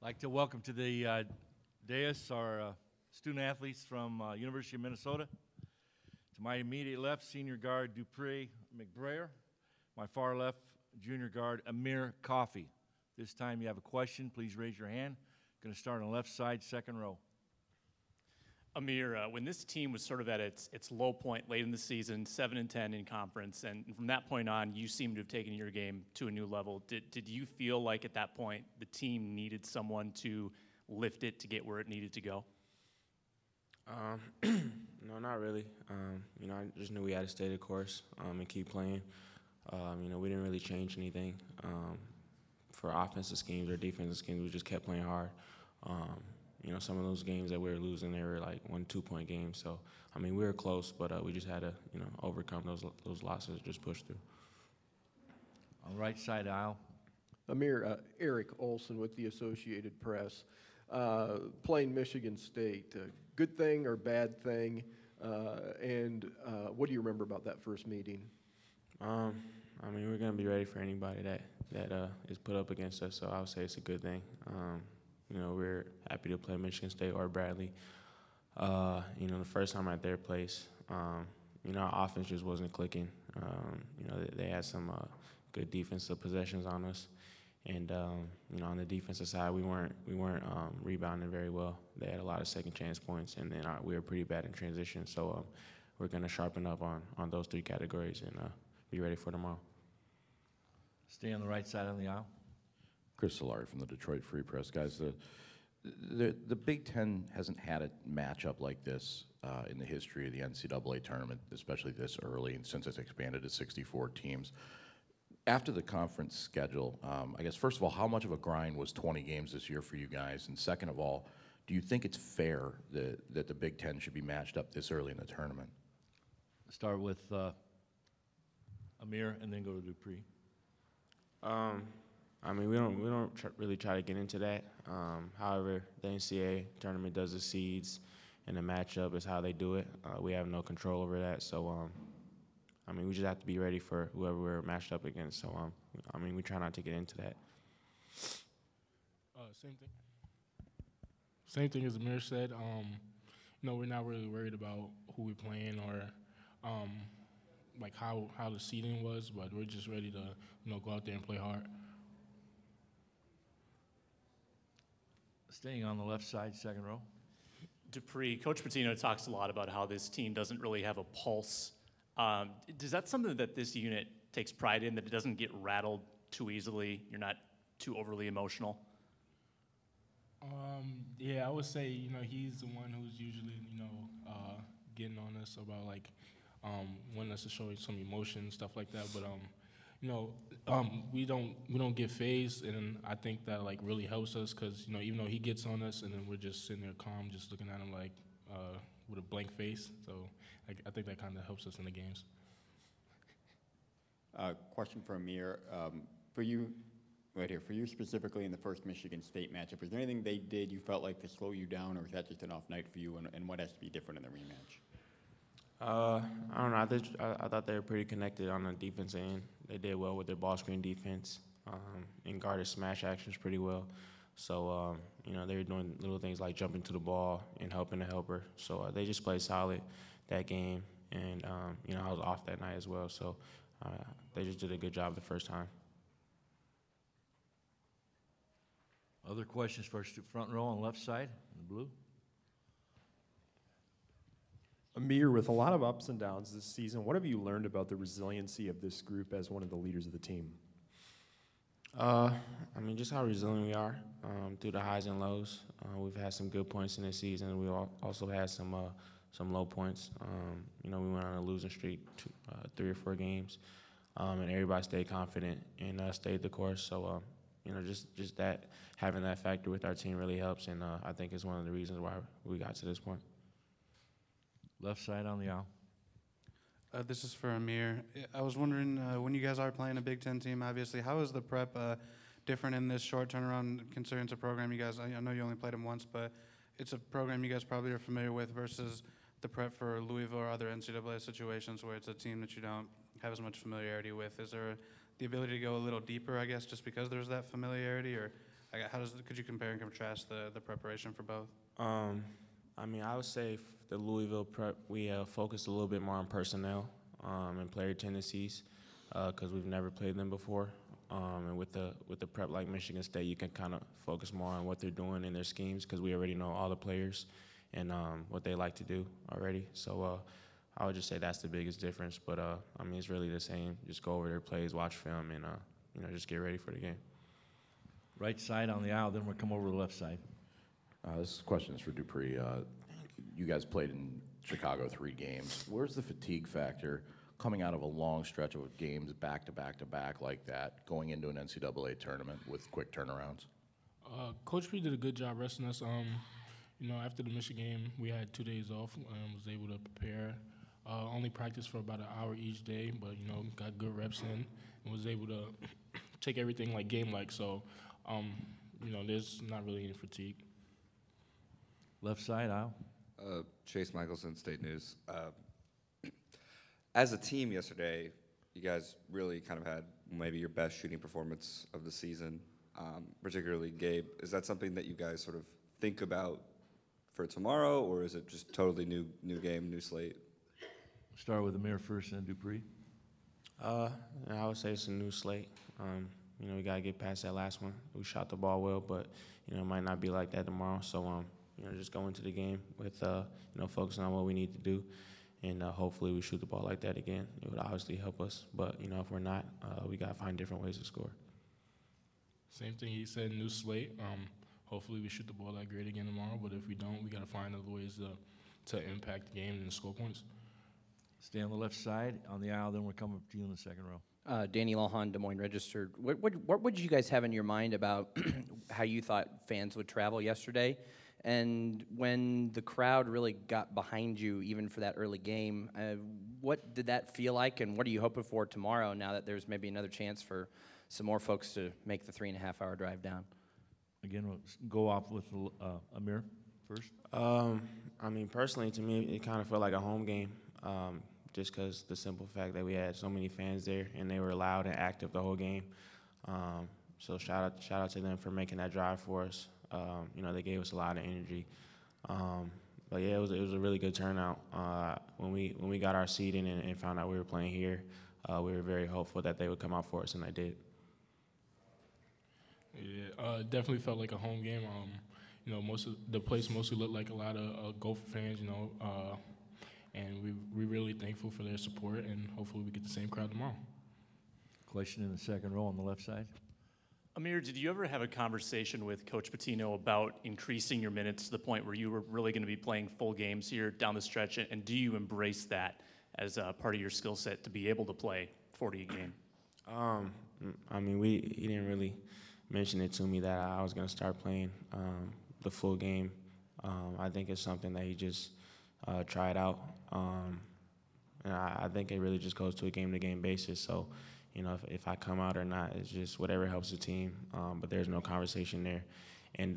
I'd like to welcome to the dais our student athletes from University of Minnesota. To my immediate left, senior guard Dupree McBrayer. My far left, junior guard Amir Coffey. This time you have a question, please raise your hand. Going to start on the left side, second row. Amir, when this team was sort of at its low point late in the season, 7-10 in conference, and from that point on, you seem to have taken your game to a new level. Did you feel like at that point the team needed someone to lift it to get where it needed to go? No, not really. I just knew we had to stay the course and keep playing. We didn't really change anything for offensive schemes or defensive schemes. We just kept playing hard. Some of those games that we were losing, they were like 1-2 point games. So, we were close, but we just had to, overcome those losses and just push through. On the right side aisle. Amir, Eric Olson with the Associated Press. Playing Michigan State, good thing or bad thing? And what do you remember about that first meeting? We're going to be ready for anybody that is put up against us, so I would say it's a good thing. We're happy to play Michigan State or Bradley. The first time at their place, our offense just wasn't clicking. They had some good defensive possessions on us, and on the defensive side, we weren't rebounding very well. They had a lot of second chance points, and then we were pretty bad in transition. So we're going to sharpen up on those three categories and be ready for tomorrow. Stay on the right side of the aisle. Chris Solari from the Detroit Free Press. Guys, the Big Ten hasn't had a matchup like this in the history of the NCAA tournament, especially this early, and since it's expanded to 64 teams. After the conference schedule, I guess, first of all, how much of a grind was 20 games this year for you guys? And second of all, do you think it's fair that the Big Ten should be matched up this early in the tournament? Start with Amir and then go to Dupree. We don't really try to get into that. However, the NCAA tournament does the seeds, and the matchup is how they do it. We have no control over that, so we just have to be ready for whoever we're matched up against. So we try not to get into that. Same thing as Amir said. We're not really worried about who we're playing or like how the seeding was, but we're just ready to go out there and play hard. Staying on the left side, second row. Dupree, Coach Pitino talks a lot about how this team doesn't really have a pulse. Is that something that this unit takes pride in, that it doesn't get rattled too easily? You're not too overly emotional? Yeah, I would say, he's the one who's usually, getting on us about, like, wanting us to show some emotion, stuff like that. But, we don't get phased, and I think that, like, really helps us because, even though he gets on us and then we're just sitting there calm, just looking at him, like, with a blank face. So I think that kind of helps us in the games. Question for Amir. For you, right here, for you specifically in the first Michigan State matchup, is there anything they did you felt like to slow you down, or is that just an off night for you, and what has to be different in the rematch? I don't know. I thought they were pretty connected on the defensive end. They did well with their ball screen defense and guarded smash actions pretty well. So, they were doing little things like jumping to the ball and helping the helper. So they just played solid that game. And, I was off that night as well. So they just did a good job the first time. Other questions for front row on the left side, in the blue? Amir, with a lot of ups and downs this season, what have you learned about the resiliency of this group as one of the leaders of the team? Just how resilient we are through the highs and lows. We've had some good points in this season. We also had some low points. We went on a losing streak, 3 or 4 games, and everybody stayed confident and stayed the course. So, just that, having that factor with our team really helps, and I think it's one of the reasons why we got to this point. Left side on the aisle. This is for Amir. I was wondering, when you guys are playing a Big Ten team, obviously, how is the prep different in this short turnaround, considering it's a program you guys, I know you only played them once, but it's a program you guys probably are familiar with versus the prep for Louisville or other NCAA situations where it's a team that you don't have as much familiarity with? Is there the ability to go a little deeper, I guess, just because there's that familiarity, or Could you compare and contrast the preparation for both? I mean, I would say the Louisville prep, we focused a little bit more on personnel and player tendencies because we've never played them before. And with the prep like Michigan State, you can kind of focus more on what they're doing in their schemes because we already know all the players and what they like to do already. So I would just say that's the biggest difference. But I mean, it's really the same. Just go over their plays, watch film, and just get ready for the game. Right side on the aisle, then we'll come over to the left side. This question is for Dupree. You guys played in Chicago 3 games. Where's the fatigue factor coming out of a long stretch of games back to back to back like that, going into an NCAA tournament with quick turnarounds? Coach P did a good job resting us. After the Michigan game, we had 2 days off and was able to prepare. Only practiced for about an hour each day, but, got good reps in and was able to take everything like game-like. So, there's not really any fatigue. Left side aisle. Chase Michelson, State News. As a team yesterday, you guys really kind of had maybe your best shooting performance of the season, particularly Gabe. Is that something that you guys sort of think about for tomorrow, or is it just totally new game, new slate? Start with Amir first and Dupree. I would say it's a new slate. We got to get past that last one. We shot the ball well, but, it might not be like that tomorrow. So, just go into the game with, focusing on what we need to do. And hopefully we shoot the ball like that again. It would obviously help us. But, if we're not, we got to find different ways to score. Same thing he said, new slate. Hopefully we shoot the ball that great again tomorrow. But if we don't, we got to find other ways to impact the game and score points. Stay on the left side on the aisle, then we'll come up to you in the second row. Danny Lawhon, Des Moines Register. What would you guys have in your mind about how you thought fans would travel yesterday? And when the crowd really got behind you, even for that early game, what did that feel like, and what are you hoping for tomorrow now that there's maybe another chance for some more folks to make the 3.5-hour drive down? Again, we'll go off with Amir first. Personally, to me, it kind of felt like a home game. Just because the simple fact that we had so many fans there and they were loud and active the whole game. So shout out to them for making that drive for us. They gave us a lot of energy. But yeah, it was a really good turnout. When we got our seating and found out we were playing here, we were very hopeful that they would come out for us, and they did. Yeah, definitely felt like a home game. Most of the place mostly looked like a lot of Gopher fans. And we're really thankful for their support, and hopefully we get the same crowd tomorrow. Question in the second row on the left side. Amir, did you ever have a conversation with Coach Pitino about increasing your minutes to the point where you were really going to be playing full games here down the stretch, and do you embrace that as a part of your skill set to be able to play 40 a game? He didn't really mention it to me that I was going to start playing the full game. I think it's something that he just tried out. And I think it really just goes to a game-to-game basis. So, if I come out or not, it's just whatever helps the team. But there's no conversation there. And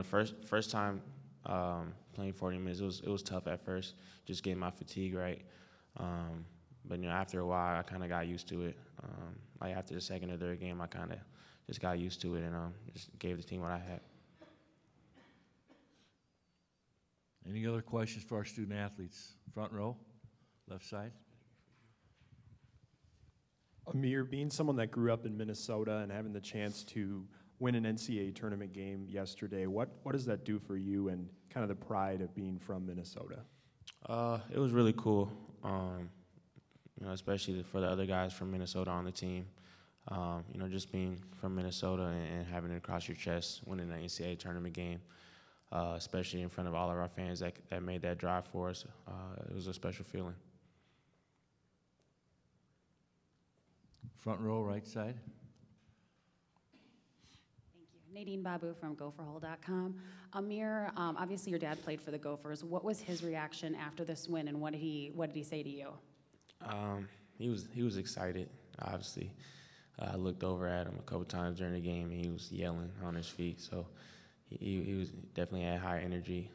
first time playing 40 minutes, it was tough at first, just getting my fatigue right. But after a while, I kind of got used to it. Like after the second or third game, I kind of just got used to it and just gave the team what I had. Any other questions for our student athletes? Front row, left side. Amir, being someone that grew up in Minnesota and having the chance to win an NCAA tournament game yesterday, what does that do for you and kind of the pride of being from Minnesota? It was really cool, especially for the other guys from Minnesota on the team. Just being from Minnesota and having it across your chest, winning an NCAA tournament game. Especially in front of all of our fans that made that drive for us. It was a special feeling. Front row, right side. Thank you. Nadine Babu from gopherhole.com. Amir, obviously your dad played for the Gophers. What was his reaction after this win, and what did he say to you? He was excited, obviously. I looked over at him a couple times during the game, and he was yelling on his feet. So he was definitely at high energy.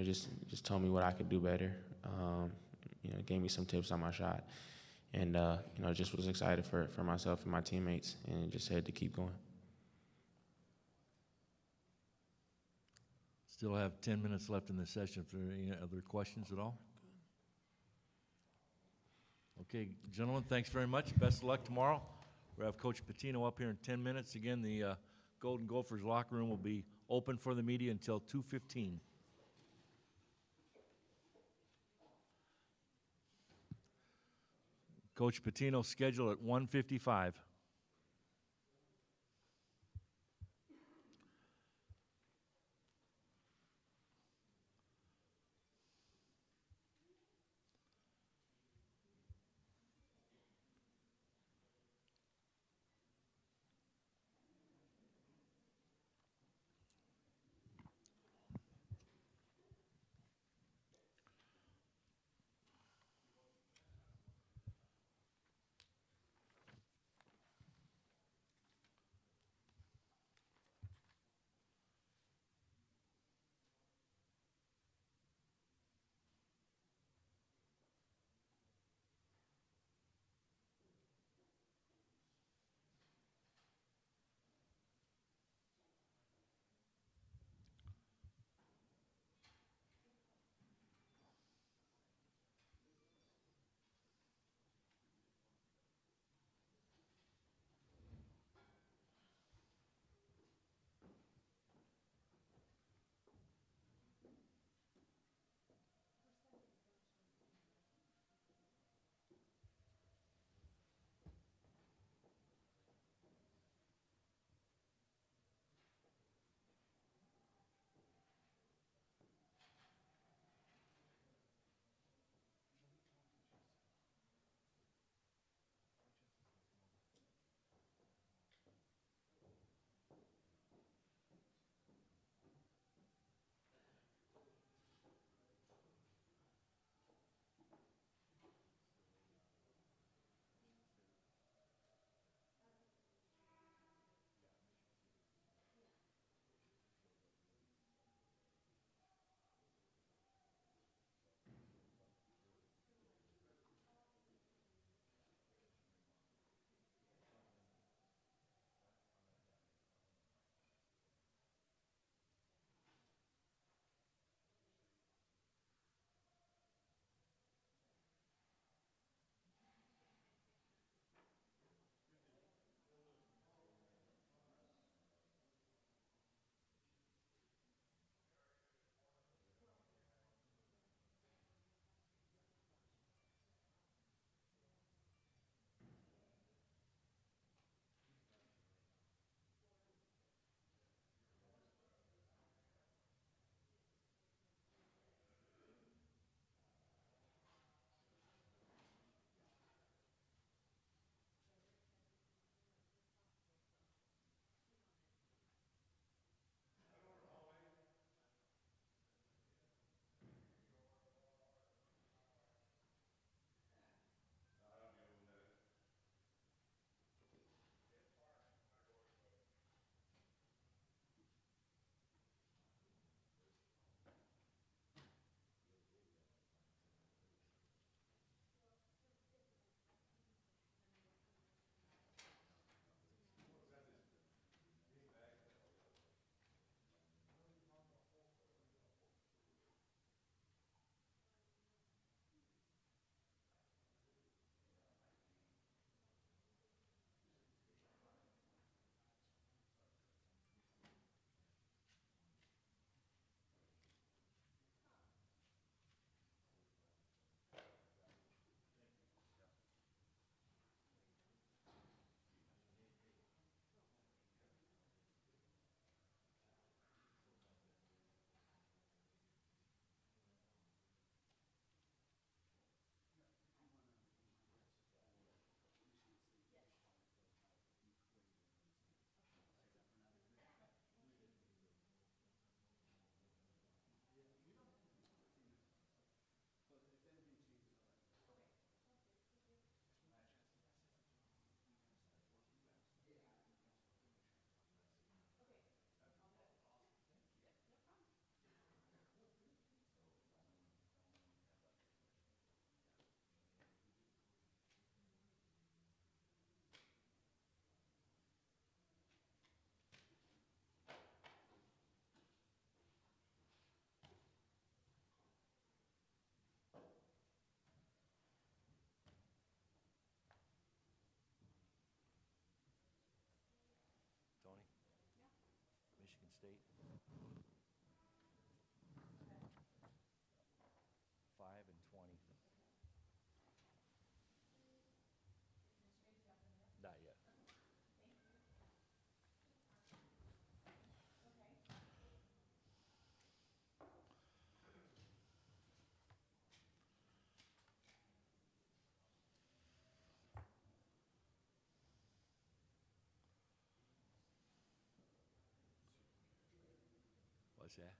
Just told me what I could do better. Gave me some tips on my shot, and just was excited for myself and my teammates, and just said to keep going. Still have 10 minutes left in the session. If there are any other questions at all? Okay, gentlemen, thanks very much. Best of luck tomorrow. We'll have Coach Pitino up here in 10 minutes. Again, the Golden Gophers locker room will be open for the media until 2:15. Coach Pitino scheduled at 1:55. State. 5 and 20. Not yet. What's that?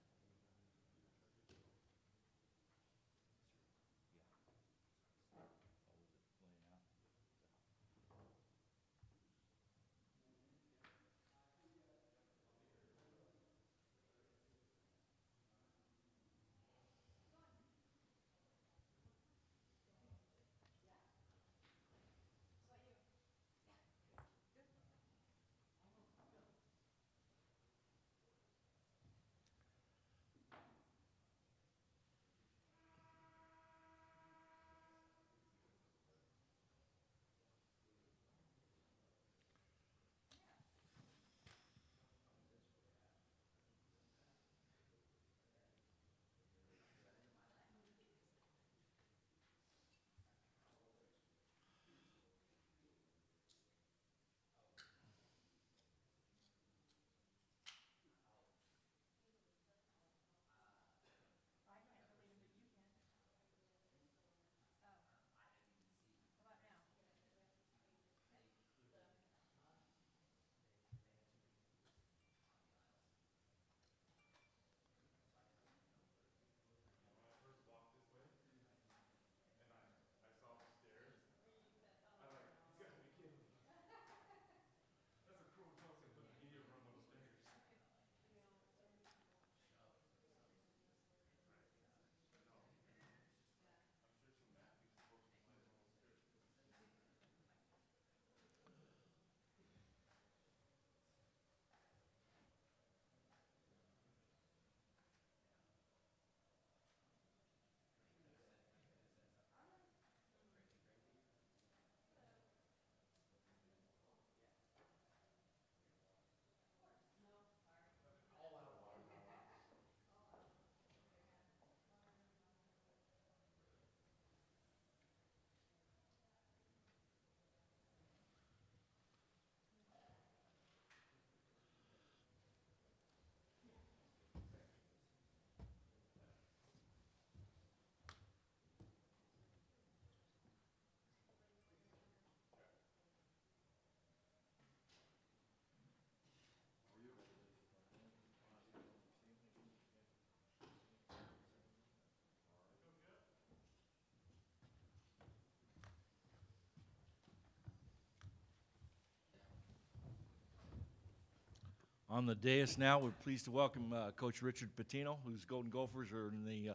On the dais now, we're pleased to welcome Coach Richard Pitino, whose Golden Gophers are in the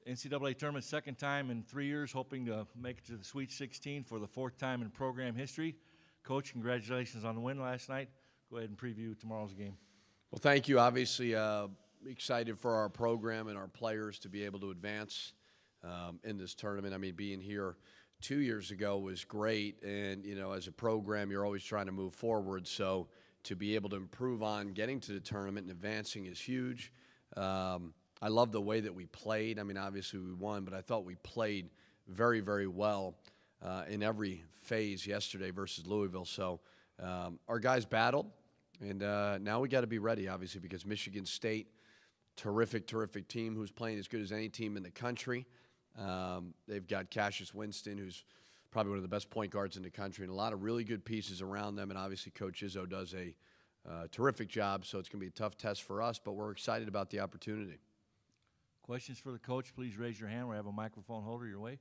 NCAA tournament second time in 3 years, hoping to make it to the Sweet 16 for the fourth time in program history. Coach, congratulations on the win last night. Go ahead and preview tomorrow's game. Well, thank you. Obviously, excited for our program and our players to be able to advance in this tournament. I mean, being here 2 years ago was great, and, you know, as a program, you're always trying to move forward, so to be able to improve on getting to the tournament and advancing is huge. I love the way that we played. I mean, obviously we won, but I thought we played very, very well in every phase yesterday versus Louisville. So our guys battled, and now we got to be ready, obviously, because Michigan State, terrific, terrific team who's playing as good as any team in the country. They've got Cassius Winston, who's probably one of the best point guards in the country, and a lot of really good pieces around them. And obviously, Coach Izzo does a terrific job, so it's going to be a tough test for us, but we're excited about the opportunity. Questions for the coach, please raise your hand. We have a microphone holder your way.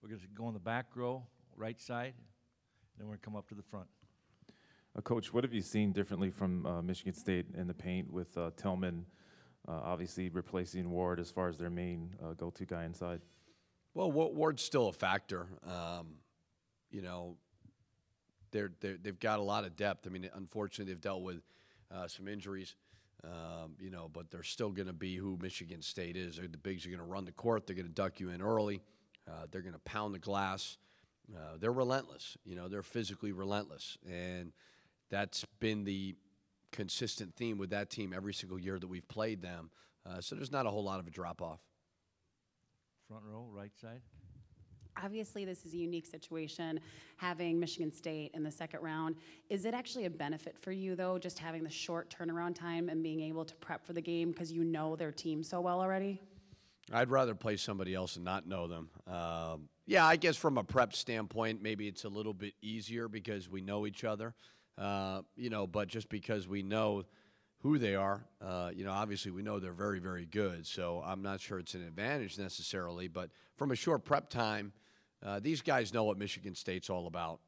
We're going to go in the back row, right side, then we're going to come up to the front. Coach, what have you seen differently from Michigan State in the paint with Tillman obviously replacing Ward as far as their main go-to guy inside? Well, Ward's still a factor. You know, they've got a lot of depth. I mean, unfortunately, they've dealt with some injuries, you know, but they're still going to be who Michigan State is. The bigs are going to run the court. They're going to duck you in early. They're going to pound the glass. They're relentless. You know, they're physically relentless. And that's been the consistent theme with that team every single year that we've played them. So there's not a whole lot of a drop-off. Front row, right side. Obviously, this is a unique situation, having Michigan State in the second round. Is it actually a benefit for you, though, just having the short turnaround time and being able to prep for the game because you know their team so well already? I'd rather play somebody else and not know them. Yeah, I guess from a prep standpoint, maybe it's a little bit easier because we know each other. But just because we know who they are, obviously we know they're very, very good. So I'm not sure it's an advantage necessarily. But from a short prep time, these guys know what Michigan State's all about.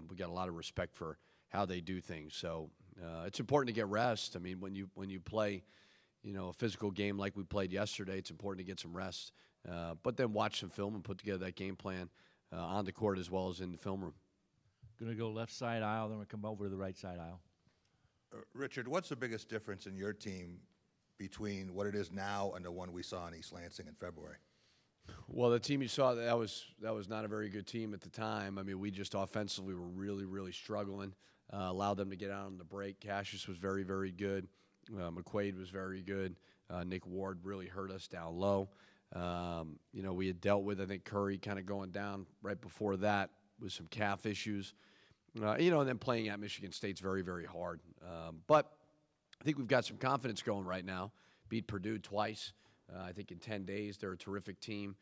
We got a lot of respect for how they do things. So it's important to get rest. I mean, when you play, a physical game like we played yesterday, it's important to get some rest. But then watch some film and put together that game plan on the court as well as in the film room. Going to go left side aisle, then we'll come over to the right side aisle. Richard, what's the biggest difference in your team between what it is now and the one we saw in East Lansing in February? Well, the team you saw, that was not a very good team at the time. I mean, we just offensively were really, really struggling. Allowed them to get out on the break. Cassius was very, very good. McQuaid was very good. Nick Ward really hurt us down low. We had dealt with, I think, Curry kind of going down right before that with some calf issues. And then playing at Michigan State's very, very hard. But I think we've got some confidence going right now. Beat Purdue twice. I think in 10 days, they're a terrific team.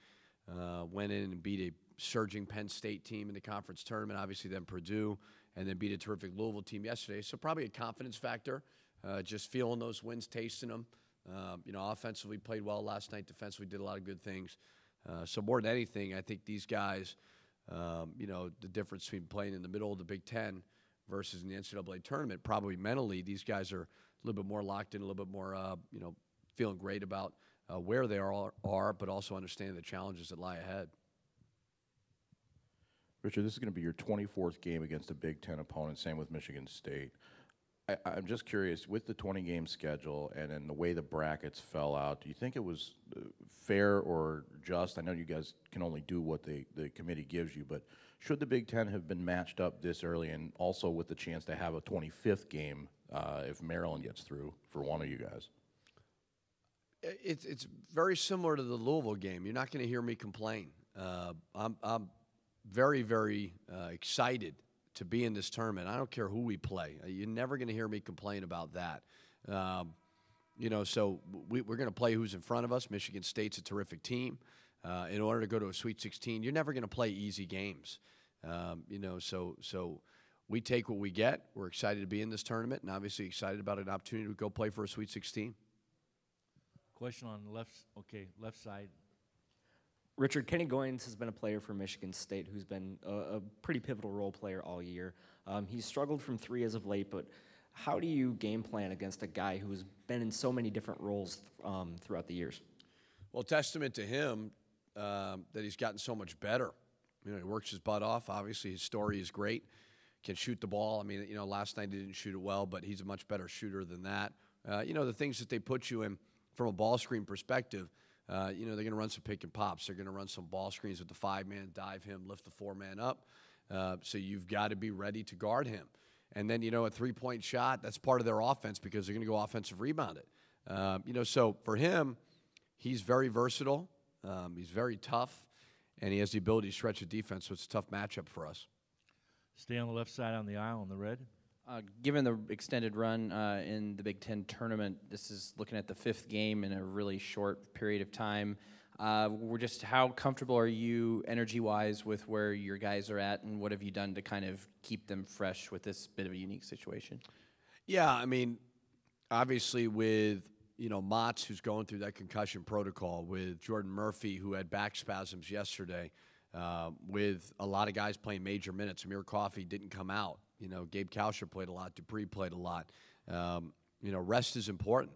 Went in and beat a surging Penn State team in the conference tournament, obviously then Purdue, and then beat a terrific Louisville team yesterday. So probably a confidence factor, just feeling those wins, tasting them. Offensively played well last night. Defensively did a lot of good things. So more than anything, I think these guys, the difference between playing in the middle of the Big Ten versus in the NCAA tournament, probably mentally, these guys are a little bit more locked in, a little bit more, feeling great about where they are, but also understanding the challenges that lie ahead. Richard, this is going to be your 24th game against a Big Ten opponent, same with Michigan State. I'm just curious, with the 20-game schedule and then the way the brackets fell out, do you think it was fair or just? I know you guys can only do what the committee gives you, but should the Big Ten have been matched up this early and also with the chance to have a 25th game if Maryland gets through for one of you guys? It's very similar to the Louisville game. You're not going to hear me complain. I'm very, very excited to be in this tournament. I don't care who we play. You're never going to hear me complain about that. So we're going to play who's in front of us. Michigan State's a terrific team. In order to go to a Sweet 16, you're never going to play easy games. So we take what we get. We're excited to be in this tournament and obviously excited about an opportunity to go play for a Sweet 16. Question on the left side. Richard, Kenny Goins has been a player for Michigan State who's been a pretty pivotal role player all year. He's struggled from three as of late, but how do you game plan against a guy who's been in so many different roles throughout the years? Well, testament to him that he's gotten so much better. He works his butt off. Obviously, his story is great. Can shoot the ball. I mean, last night he didn't shoot it well, but he's a much better shooter than that. The things that they put you in from a ball screen perspective, they're going to run some pick and pops. They're going to run some ball screens with the 5-man, dive him, lift the 4-man up. So you've got to be ready to guard him. And then, a three-point shot, that's part of their offense because they're going to go offensive rebound it. So for him, he's very versatile. He's very tough, and he has the ability to stretch the defense, so it's a tough matchup for us. Stay on the left side on the aisle in the red. Given the extended run in the Big Ten tournament, this is looking at the 5th game in a really short period of time. How comfortable are you energy-wise with where your guys are at, and what have you done to kind of keep them fresh with this bit of a unique situation? Yeah, I mean, obviously with, Motts, who's going through that concussion protocol, with Jordan Murphy, who had back spasms yesterday, with a lot of guys playing major minutes. Amir Coffey didn't come out. Gabe Kalsher played a lot. Dupree played a lot. Rest is important.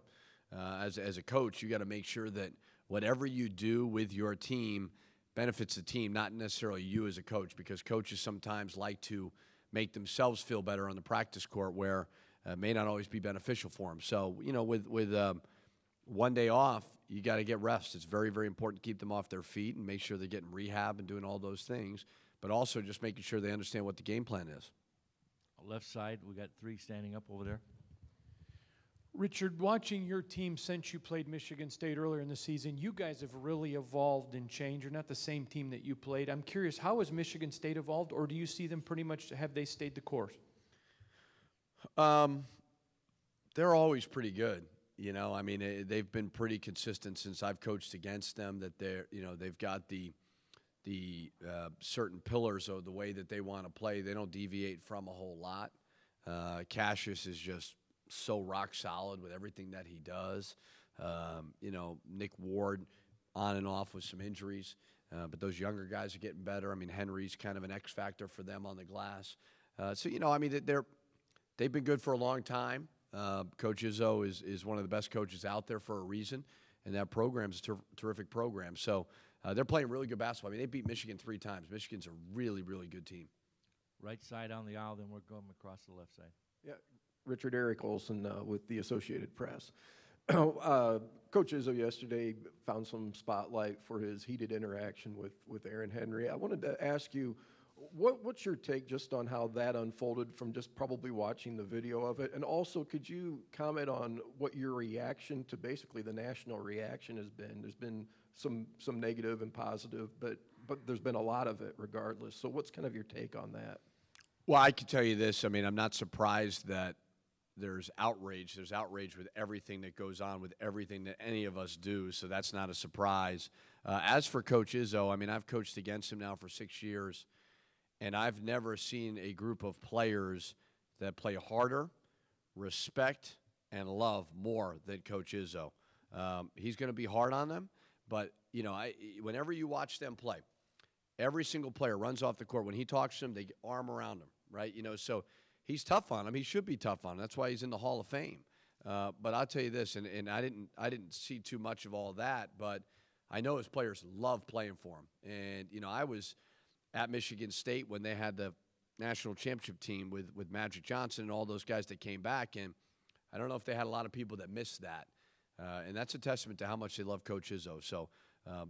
As a coach, you got to make sure that whatever you do with your team benefits the team, not necessarily you as a coach, because coaches sometimes like to make themselves feel better on the practice court where it may not always be beneficial for them. So, with one day off, you got to get rest. It's very, very important to keep them off their feet and make sure they're getting rehab and doing all those things, but also just making sure they understand what the game plan is. Left side, we got 3 standing up over there. Richard, watching your team since you played Michigan State earlier in the season, you guys have really evolved and changed. You're not the same team that you played. I'm curious, how has Michigan State evolved, or do you see them pretty much, have they stayed the course? They're always pretty good. You know, I mean, they've been pretty consistent since I've coached against them. That they've got the certain pillars of the way that they want to play. They don't deviate from a whole lot. Cassius is just so rock solid with everything that he does. Nick Ward on and off with some injuries, but those younger guys are getting better. I mean, Henry's kind of an X factor for them on the glass. They've been good for a long time. Coach Izzo is one of the best coaches out there for a reason, and that program's a terrific program. So they're playing really good basketball. I mean, they beat Michigan 3 times. Michigan's a really, really good team. Right side on the aisle, then we're going across the left side. Yeah, Richard Eric Olson with the Associated Press. Coach Izzo yesterday found some spotlight for his heated interaction with Aaron Henry. I wanted to ask you, what's your take just on how that unfolded from just probably watching the video of it? And also, could you comment on what your reaction to basically the national reaction has been? There's been some negative and positive, but there's been a lot of it regardless. So what's kind of your take on that? Well, I can tell you this. I mean, I'm not surprised that there's outrage. There's outrage with everything that goes on, with everything that any of us do, so that's not a surprise. As for Coach Izzo, I mean, I've coached against him now for 6 years, and I've never seen a group of players that play harder, respect, and love more than Coach Izzo. He's going to be hard on them, but, whenever you watch them play, every single player runs off the court. When he talks to them, they arm around him, right? So he's tough on him. He should be tough on him. That's why he's in the Hall of Fame. But I'll tell you this, and I didn't see too much of all that, but I know his players love playing for him. And, I was at Michigan State when they had the national championship team with Magic Johnson and all those guys that came back, and I don't know if they had a lot of people that missed that. And that's a testament to how much they love Coach Izzo. So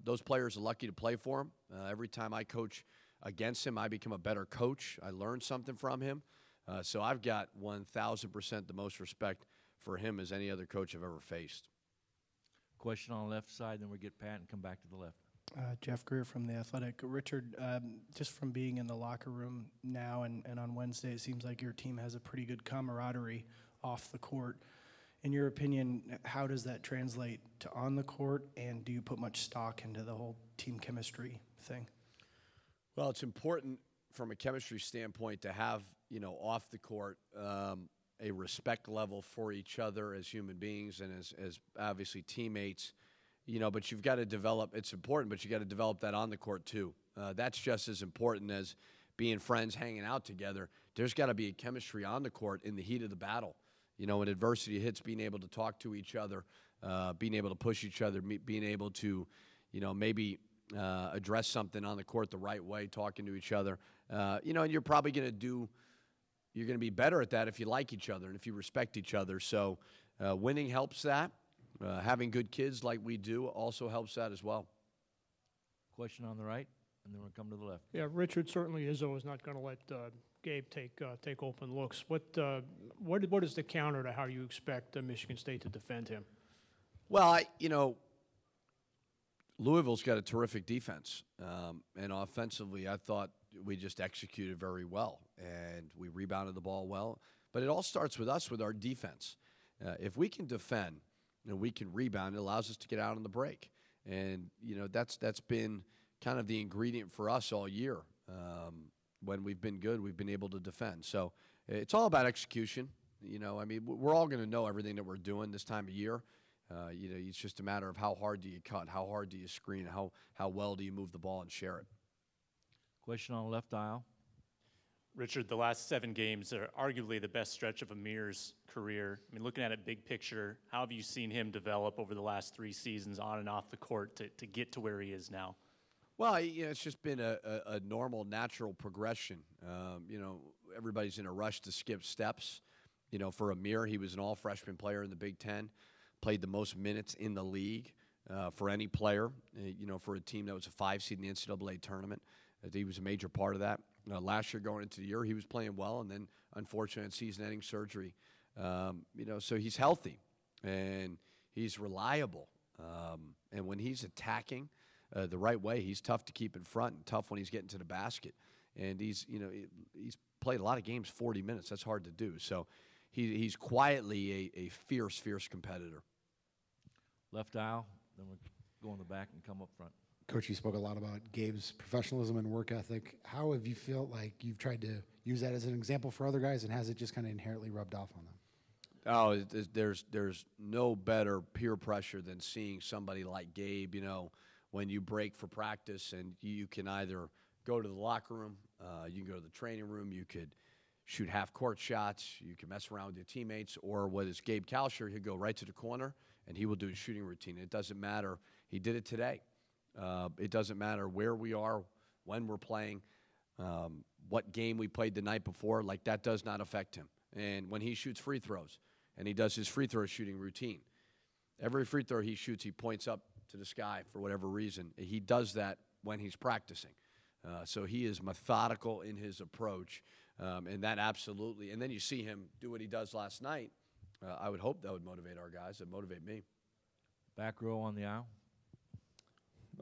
those players are lucky to play for him. Every time I coach against him, I become a better coach. I learn something from him. So I've got 1,000% the most respect for him as any other coach I've ever faced. Question on the left side, then we get Pat and come back to the left. Jeff Greer from The Athletic. Richard, just from being in the locker room now and on Wednesday, it seems like your team has a pretty good camaraderie off the court. In your opinion, how does that translate to on the court, and do you put much stock into the whole team chemistry thing? Well, it's important from a chemistry standpoint to have, off the court, a respect level for each other as human beings and as obviously teammates, but you've got to develop, it's important, but you got to develop that on the court too. That's just as important as being friends, hanging out together. There's got to be a chemistry on the court in the heat of the battle. When adversity hits, being able to talk to each other, being able to push each other, being able to, maybe address something on the court the right way, talking to each other. And you're probably going to you're going to be better at that if you like each other and if you respect each other. So winning helps that. Having good kids like we do also helps that as well. Question on the right, and then we'll come to the left. Yeah, Richard, certainly Izzo is not going to let Gabe take open looks. What is the counter to how you expect Michigan State to defend him? Well, Louisville's got a terrific defense, and offensively, I thought we just executed very well, and we rebounded the ball well. But it all starts with us, with our defense. If we can defend and we can rebound, it allows us to get out on the break, and that's been kind of the ingredient for us all year. When we've been good, we've been able to defend. So it's all about execution. We're all going to know everything that we're doing this time of year. It's just a matter of how hard do you cut, how hard do you screen, how well do you move the ball and share it. Question on the left aisle. Richard, the last 7 games are arguably the best stretch of Amir's career. Looking at it big picture, how have you seen him develop over the last 3 seasons on and off the court to get to where he is now? Well, it's just been a normal, natural progression. Everybody's in a rush to skip steps. For Amir, he was an all-freshman player in the Big Ten, played the most minutes in the league for any player, for a team that was a 5 seed in the NCAA tournament. He was a major part of that. Last year going into the year, he was playing well, and then unfortunately had season-ending surgery. So he's healthy. and he's reliable. And when he's attacking the right way, he's tough to keep in front and tough when he's getting to the basket. And he's played a lot of games 40 minutes. That's hard to do. So he's quietly a fierce competitor. Left aisle, then we'll go in the back and come up front. Coach, you spoke a lot about Gabe's professionalism and work ethic. How have you felt like you've tried to use that as an example for other guys, and has it just kind of inherently rubbed off on them? Oh, there's no better peer pressure than seeing somebody like Gabe, when you break for practice and you can either go to the locker room, you can go to the training room, you could shoot half-court shots, you can mess around with your teammates, or what is Gabe Kalsher, he'll go right to the corner and he will do his shooting routine. It doesn't matter. He did it today. It doesn't matter where we are, when we're playing, what game we played the night before. Like, that does not affect him. And when he shoots free throws, and he does his free throw shooting routine, every free throw he shoots, he points up to the sky for whatever reason. He does that when he's practicing. So he is methodical in his approach, and that absolutely. And then you see him do what he does last night. I would hope that would motivate our guys. It would motivate me. Back row on the aisle.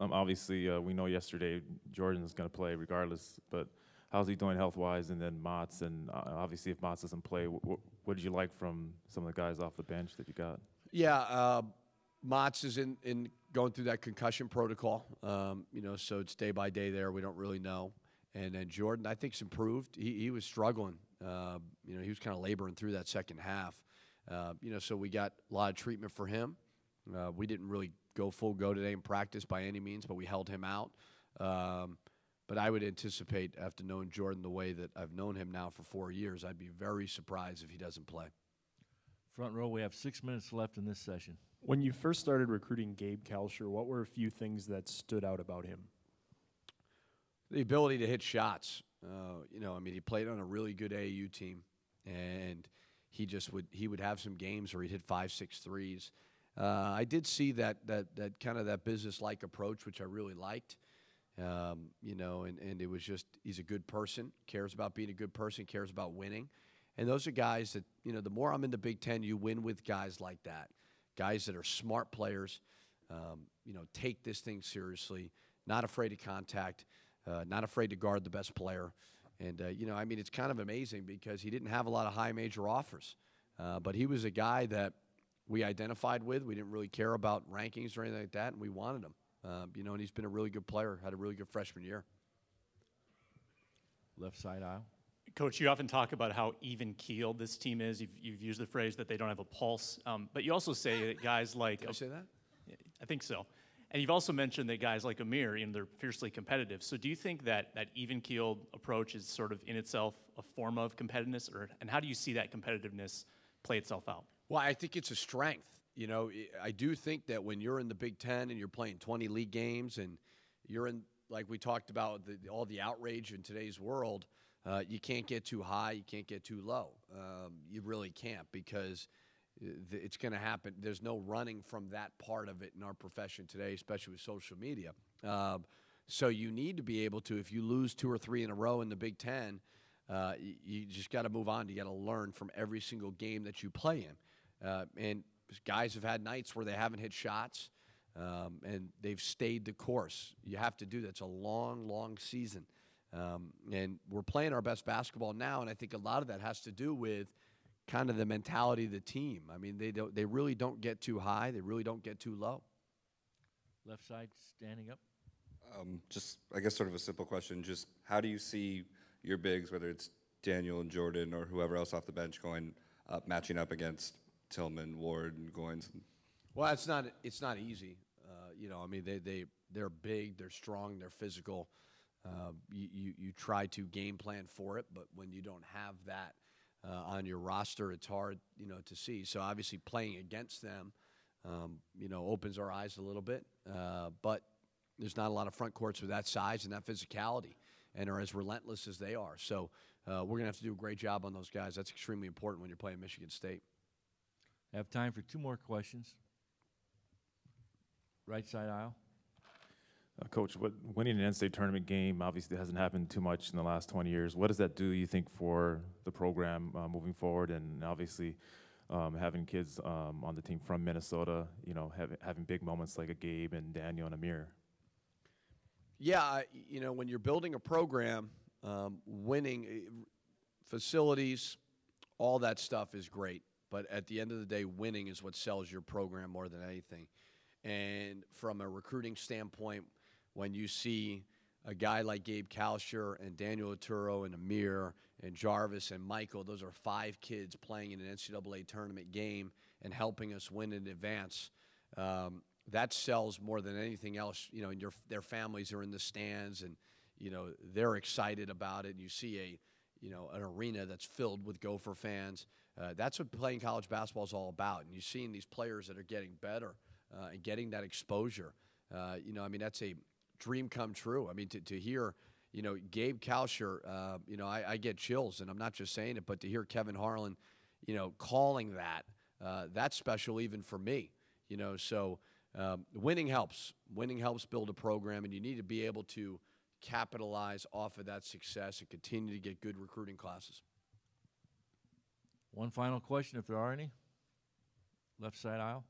Obviously, we know yesterday Jordan's going to play regardless, but how's he doing health-wise? And then Motts, and obviously if Motts doesn't play, what did you like from some of the guys off the bench that you got? Yeah, Motts is in going through that concussion protocol, so it's day by day there. We don't really know. And then Jordan, I think, has improved. He was struggling. He was kind of laboring through that second half. So we got a lot of treatment for him. We didn't really go full go today in practice by any means, but we held him out. But I would anticipate, after knowing Jordan the way that I've known him now for 4 years, I'd be very surprised if he doesn't play. Front row, we have 6 minutes left in this session. When you first started recruiting Gabe Kalsher, what were a few things that stood out about him? The ability to hit shots. He played on a really good AAU team, and he would have some games where he'd hit 5-6 threes. I did see that kind of that business-like approach, which I really liked. And it was just, he's a good person, cares about being a good person, cares about winning. And those are guys that, the more I'm in the Big Ten, you win with guys like that. Guys that are smart players, take this thing seriously, not afraid of contact, not afraid to guard the best player. And, it's kind of amazing because he didn't have a lot of high major offers. But he was a guy that we identified with. We didn't really care about rankings or anything like that, and we wanted him. And he's been a really good player, had a really good freshman year. Left side aisle. Coach, you often talk about how even-keeled this team is. You've used the phrase that they don't have a pulse. But you also say that guys like... Did I say that? I think so. And you've also mentioned that guys like Amir, they're fiercely competitive. So do you think that even-keeled approach is sort of in itself a form of competitiveness? And how do you see that competitiveness play itself out? Well, I think it's a strength. I do think that when you're in the Big Ten and you're playing 20 league games and you're in, like we talked about, all the outrage in today's world, you can't get too high, you can't get too low. You really can't, because it's going to happen. There's no running from that part of it in our profession today, especially with social media. So you need to be able to, if you lose 2 or 3 in a row in the Big Ten, you just got to move on. You got to learn from every single game that you play in. And guys have had nights where they haven't hit shots, and they've stayed the course. You have to do that. It's a long, long season. And we're playing our best basketball now, and I think a lot of that has to do with kind of the mentality of the team. They really don't get too high. They really don't get too low. Left side standing up. Just, I guess, sort of a simple question. Just how do you see your bigs, whether it's Daniel and Jordan or whoever else off the bench, going up, matching up against Tillman, Ward, and Goins? Well, it's not easy. They're big, they're strong, they're physical. You try to game plan for it, but when you don't have that on your roster, it's hard, to see. So obviously playing against them, opens our eyes a little bit. But there's not a lot of front courts with that size and that physicality and are as relentless as they are. So we're going to have to do a great job on those guys. That's extremely important when you're playing Michigan State. I have time for 2 more questions. Right side aisle. Coach, winning an NCAA tournament game obviously hasn't happened too much in the last 20 years. What does that do, you think, for the program moving forward? And obviously, having kids on the team from Minnesota, you know, having big moments like a Gabe and Daniel and Amir? Yeah, you know, when you're building a program, winning facilities, all that stuff is great. But at the end of the day, winning is what sells your program more than anything. And from a recruiting standpoint, when you see a guy like Gabe Kalsher and Daniel Arturo and Amir and Jarvis and Michael, those are 5 kids playing in an NCAA tournament game and helping us win in advance. That sells more than anything else. You know, and their families are in the stands, and you know they're excited about it. And you see an arena that's filled with Gopher fans. That's what playing college basketball is all about. And you're seeing these players that are getting better and getting that exposure. You know, I mean, that's a dream come true. I mean, to hear, you know, Gabe Kalsher, you know, I get chills, and I'm not just saying it, but to hear Kevin Harlan, you know, calling that, that's special even for me. You know, so winning helps. Winning helps build a program, and you need to be able to capitalize off of that success and continue to get good recruiting classes. One final question, if there are any. Left side aisle.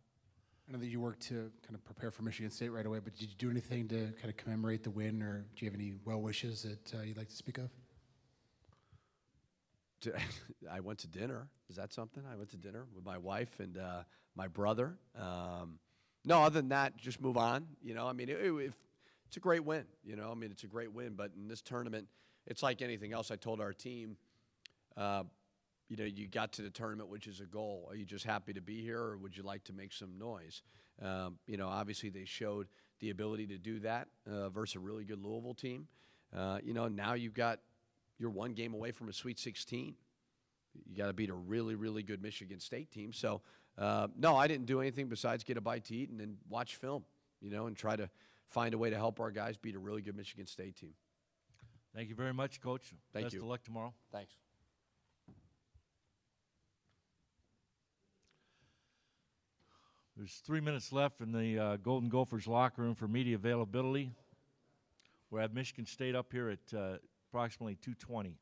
I know that you worked to kind of prepare for Michigan State right away, but did you do anything to kind of commemorate the win, or do you have any well wishes that you'd like to speak of? I went to dinner. Is that something? I went to dinner with my wife and my brother. No, other than that, just move on. You know, I mean, it's a great win. You know, I mean, it's a great win. But in this tournament, it's like anything else. I told our team, you know, you got to the tournament, which is a goal. Are you just happy to be here, or would you like to make some noise? You know, obviously they showed the ability to do that versus a really good Louisville team. You know, now you're one game away from a Sweet 16. You got to beat a really, really good Michigan State team. So, no, I didn't do anything besides get a bite to eat and then watch film, you know, and try to find a way to help our guys beat a really good Michigan State team. Thank you very much, Coach. Thank Best you. of luck tomorrow. Thanks. There's 3 minutes left in the Golden Gophers locker room for media availability. We have Michigan State up here at approximately 2:20.